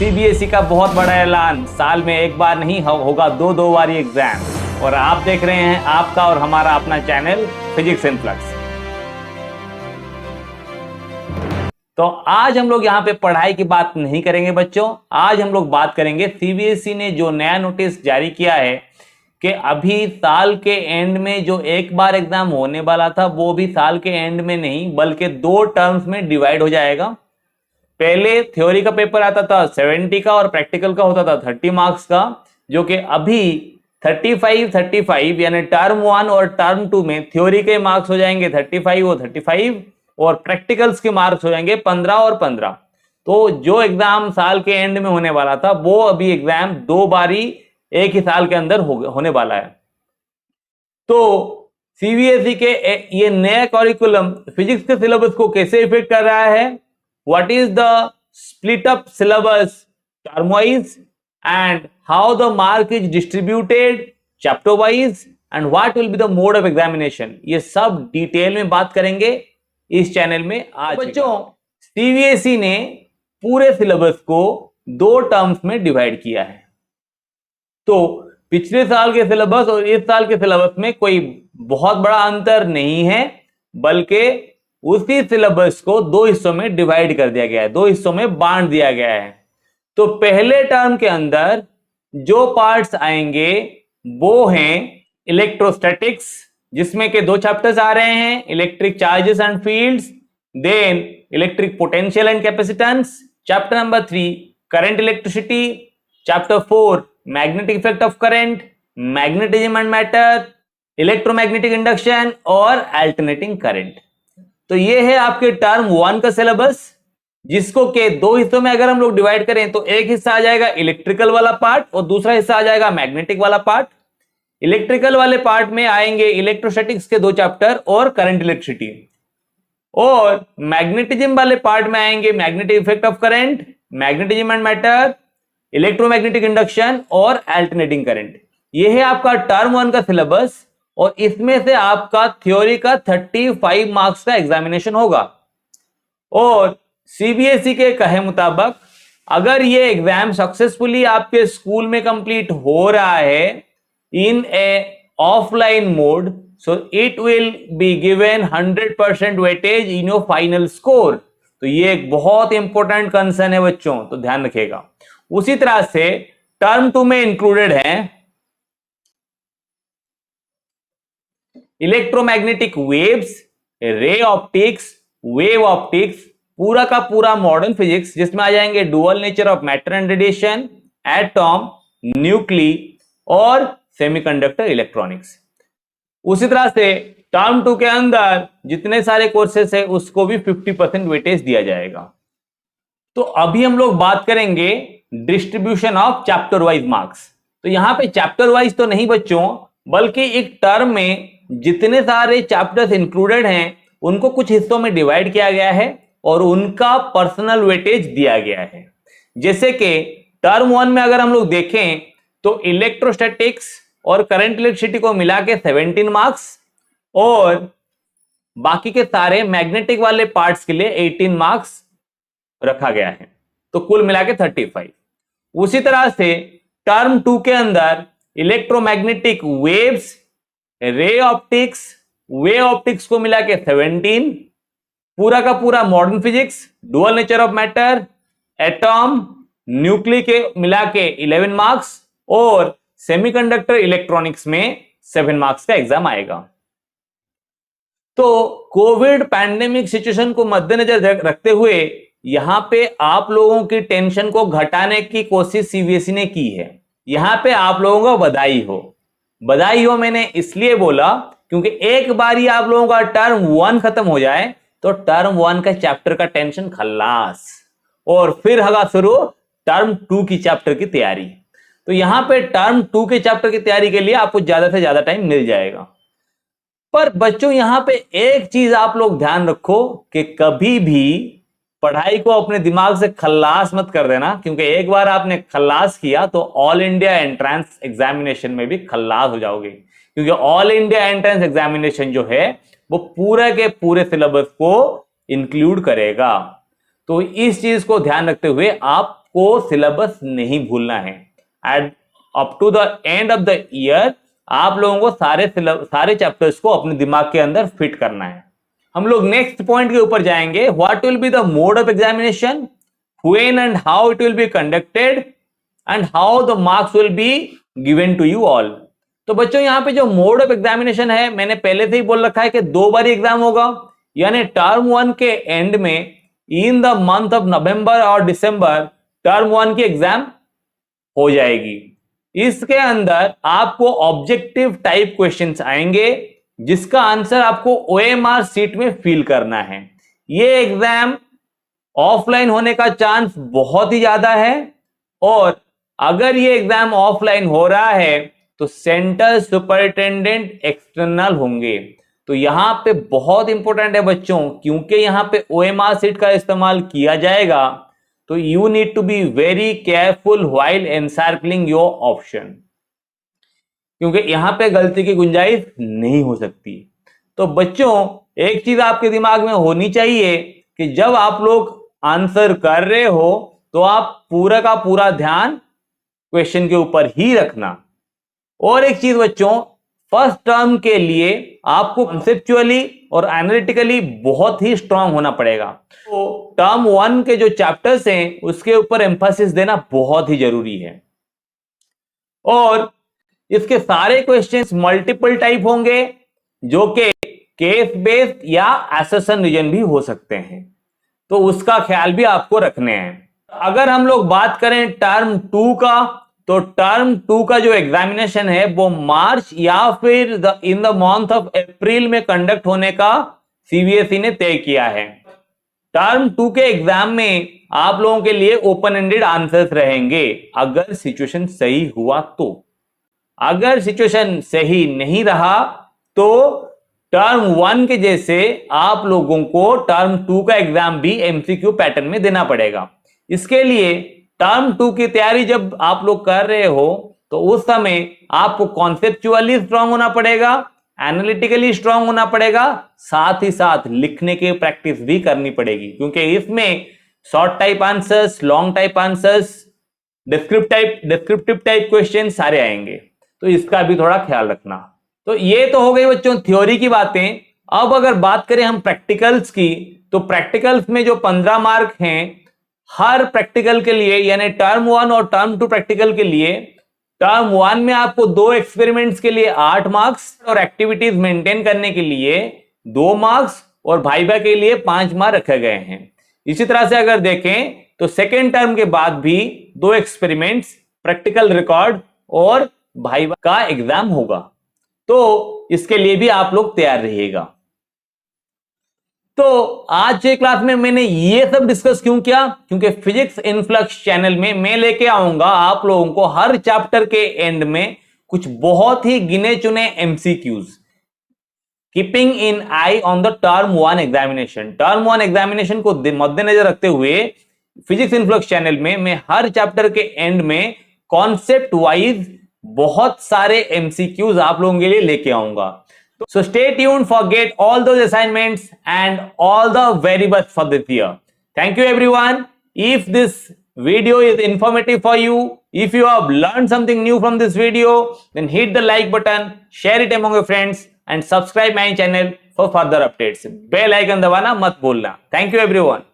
CBSE का बहुत बड़ा ऐलान, साल में एक बार नहीं होगा दो बार एग्जाम। और आप देख रहे हैं आपका और हमारा अपना चैनल फिजिक्स इन फ्लक्स। तो आज हम लोग यहाँ पे पढ़ाई की बात नहीं करेंगे बच्चों, आज हम लोग बात करेंगे सीबीएसई ने जो नया नोटिस जारी किया है कि अभी साल के एंड में जो एक बार एग्जाम होने वाला था वो भी साल के एंड में नहीं बल्कि 2 टर्म्स में डिवाइड हो जाएगा। पहले थ्योरी का पेपर आता था 70 का और प्रैक्टिकल का होता था 30 मार्क्स का, जो कि अभी 35 यानी टर्म 1 और टर्म 2 में थ्योरी के मार्क्स हो जाएंगे 35 और 35 और प्रैक्टिकल्स के मार्क्स हो जाएंगे 15 और 15। तो जो एग्जाम साल के एंड में होने वाला था वो अभी एग्जाम 2 बारी एक ही साल के अंदर होने वाला है। तो सीबीएसई के ये नया करिकुलम फिजिक्स के सिलेबस को कैसे इफेक्ट कर रहा है, what is the split up syllabus term wise and how the mark is distributed chapter wise and what will be the mode of examination, ये सब डिटेल में बात करेंगे इस चैनल में आज। बच्चों, सीबीएसई ने पूरे सिलेबस को 2 टर्म्स में डिवाइड किया है। तो पिछले साल के सिलेबस और इस साल के सिलेबस में कोई बहुत बड़ा अंतर नहीं है, बल्कि उसी सिलेबस को 2 हिस्सों में डिवाइड कर दिया गया है, 2 हिस्सों में बांट दिया गया है। तो पहले टर्म के अंदर जो पार्ट्स आएंगे वो हैं इलेक्ट्रोस्टैटिक्स, जिसमें के 2 चैप्टर्स आ रहे हैं, electric charges and fields, then electric potential and capacitance, chapter number 3 current electricity, chapter 4 magnetic effect of current, magnetism and matter, electromagnetic induction और अल्टरनेटिंग करंट। तो ये है आपके टर्म 1 का सिलेबस, जिसको के 2 हिस्सों में अगर हम लोग डिवाइड करें तो एक हिस्सा आ जाएगा इलेक्ट्रिकल वाला पार्ट और दूसरा हिस्सा आ जाएगा मैग्नेटिक वाला पार्ट। इलेक्ट्रिकल वाले पार्ट में आएंगे इलेक्ट्रोस्टैटिक्स के 2 चैप्टर और करंट इलेक्ट्रिसिटी, और मैग्नेटिज्म वाले पार्ट में आएंगे magnetic effect of current, magnetism and matter, electromagnetic induction और अल्टरनेटिंग करंट। यह है आपका टर्म 1 का सिलेबस और इसमें से आपका थ्योरी का 35 मार्क्स का एग्जामिनेशन होगा। और सीबीएसई के कहे मुताबिक अगर ये एग्जाम सक्सेसफुली आपके स्कूल में कंप्लीट हो रहा है in a offline mode, so it will be given 100% weightage in your final score. तो ये एक बहुत इंपॉर्टेंट कंसर्न है बच्चों, तो ध्यान रखिएगा। उसी तरह से टर्म 2 में इंक्लूडेड है electromagnetic waves, ray optics, wave optics, पूरा का पूरा मॉडर्न फिजिक्स, जिसमें आ जाएंगे dual nature of matter and radiation, atom, nuclei और सेमीकंडक्टर इलेक्ट्रॉनिक्स। उसी तरह से टर्म 2 के अंदर जितने सारे कोर्सेस है उसको भी 50% वेटेज दिया जाएगा। तो अभी हम लोग बात करेंगे distribution of chapter wise marks. तो यहां पे चैप्टर वाइज तो नहीं बच्चों, बल्कि एक टर्म में जितने सारे चैप्टर्स इंक्लूडेड हैं उनको कुछ हिस्सों में डिवाइड किया गया है और उनका पर्सनल वेटेज दिया गया है। जैसे कि टर्म 1 में अगर हम लोग देखें तो इलेक्ट्रोस्टैटिक्स और करंट इलेक्ट्रिसिटी को मिला के 17 मार्क्स और बाकी के सारे मैग्नेटिक वाले पार्ट्स के लिए 18 मार्क्स रखा गया है, तो कुल मिला के 35। उसी तरह से टर्म 2 के अंदर electromagnetic waves, ray optics, wave optics को मिला के 17, पूरा का पूरा modern physics, dual nature of matter, atom, nuclei के मिला के 11 मार्क्स और सेमीकंडक्टर इलेक्ट्रॉनिक्स में 7 मार्क्स का एग्जाम आएगा। तो कोविड पैंडेमिक सिचुएशन को मद्देनजर रखते हुए यहां पे आप लोगों की टेंशन को घटाने की कोशिश सीबीएसई ने की है। यहां पे आप लोगों को बधाई हो। बधाई हो मैंने इसलिए बोला क्योंकि एक बार ही आप लोगों का टर्म 1 खत्म हो जाए तो टर्म 1 का चैप्टर का टेंशन खल्लास, और फिर होगा शुरू टर्म 2 की चैप्टर की तैयारी। तो यहां पे टर्म 2 के चैप्टर की तैयारी के लिए आपको ज्यादा से ज्यादा टाइम मिल जाएगा। पर बच्चों यहां पे एक चीज आप लोग ध्यान रखो कि कभी भी पढ़ाई को अपने दिमाग से खल्लास मत कर देना, क्योंकि एक बार आपने खल्लास किया तो ऑल इंडिया एंट्रेंस एग्जामिनेशन में भी खल्लास हो जाओगे। क्योंकि ऑल इंडिया एंट्रेंस एग्जामिनेशन जो है वो पूरे के पूरे सिलेबस को इंक्लूड करेगा। तो इस चीज को ध्यान रखते हुए आप आपको सिलेबस नहीं भूलना है। At up to the end of the year आप लोगों को सारे चैप्टर्स को अपने दिमाग के अंदर फिट करना है। हम लोग नेक्स्ट पॉइंट के ऊपर जाएंगे। What will be the mode of examination, when and how it will be conducted and how the marks will be given to you all. तो बच्चों यहाँ पे जो मोड ऑफ एग्जामिनेशन है मैंने पहले से ही बोल रखा है कि 2 बार एग्जाम होगा, यानी टर्म 1 के एंड में in the month of November और दिसंबर टर्म 1 की एग्जाम हो जाएगी। इसके अंदर आपको ऑब्जेक्टिव टाइप क्वेश्चंस आएंगे जिसका आंसर आपको OMR सीट में फिल करना है। ये एग्जाम ऑफलाइन होने का चांस बहुत ही ज्यादा है, और अगर ये एग्जाम ऑफलाइन हो रहा है तो सेंटर सुपरिटेंडेंट एक्सटर्नल होंगे। तो यहां पे बहुत इंपॉर्टेंट है बच्चों, क्योंकि यहां पे OMR सीट का इस्तेमाल किया जाएगा, तो you need to be very careful while encircling your option, क्योंकि यहां पे गलती की गुंजाइश नहीं हो सकती। तो बच्चों एक चीज आपके दिमाग में होनी चाहिए कि जब आप लोग आंसर कर रहे हो तो आप पूरा का पूरा ध्यान क्वेश्चन के ऊपर ही रखना। और एक चीज बच्चों, फर्स्ट टर्म के लिए आपको कॉन्सेप्चुअली और एनालिटिकली बहुत ही स्ट्रांग होना पड़ेगा। तो टर्म 1 के जो चैप्टर्स हैं उसके ऊपर एम्फासिस देना बहुत ही जरूरी है। और इसके सारे क्वेश्चंस मल्टीपल टाइप होंगे, जो कि केस बेस्ड या एसेशन रीजन भी हो सकते हैं, तो उसका ख्याल भी आपको रखने हैं। अगर हम लोग बात करें टर्म 2 का, तो टर्म 2 का जो एग्जामिनेशन है वो मार्च या फिर in the month of April में कंडक्ट होने का CBSE ने तय किया है। टर्म 2 के एग्जाम में आप लोगों के लिए ओपन एंडेड आंसर्स रहेंगे अगर सिचुएशन सही हुआ तो। अगर सिचुएशन सही नहीं रहा तो टर्म 1 के जैसे आप लोगों को टर्म 2 का एग्जाम भी MCQ पैटर्न में देना पड़ेगा। इसके लिए टर्म 2 की तैयारी जब आप लोग कर रहे हो तो उस समय आपको कॉन्सेप्चुअली स्ट्रांग होना पड़ेगा, एनालिटिकली स्ट्रांग होना पड़ेगा, साथ ही साथ लिखने की प्रैक्टिस भी करनी पड़ेगी, क्योंकि इसमें short type answers, long type answers, descriptive type question सारे आएंगे, तो इसका भी थोड़ा ख्याल रखना। तो ये तो हो गई बच्चों थ्योरी की बातें। अब अगर बात करें हम प्रैक्टिकल्स की, तो प्रैक्टिकल्स में जो 15 मार्क हैं हर प्रैक्टिकल के लिए, यानी टर्म 1 और टर्म 2 प्रैक्टिकल के लिए, टर्म 1 में आपको 2 एक्सपेरिमेंट्स के लिए 8 मार्क्स और एक्टिविटीज मेंटेन करने के लिए 2 मार्क्स और वाइवा के लिए 5 मार्क रखे गए हैं। इसी तरह से अगर देखें तो सेकेंड टर्म के बाद भी 2 एक्सपेरिमेंट्स, प्रैक्टिकल रिकॉर्ड और वाइवा का एग्जाम होगा, तो इसके लिए भी आप लोग तैयार रहिएगा। तो आज के क्लास में मैंने ये सब डिस्कस क्यों किया, क्योंकि फिजिक्स इनफ्लक्स चैनल में मैं लेके आऊंगा आप लोगों को हर चैप्टर के एंड में कुछ बहुत ही गिने चुने MCQs, keeping in I on the term 1 examination. Term 1 examination को मद्देनजर रखते हुए फिजिक्स इनफ्लक्स चैनल में मैं हर चैप्टर के एंड में कॉन्सेप्ट वाइज बहुत सारे MCQs आप लोगों के लिए लेके आऊंगा। So stay tuned for get all those assignments and all the very best for this year. Thank you everyone. If this video is informative for you, if you have learned something new from this video, then hit the like button, share it among your friends and subscribe my channel for further updates. Bell icon दबाना मत भूलना. Thank you everyone.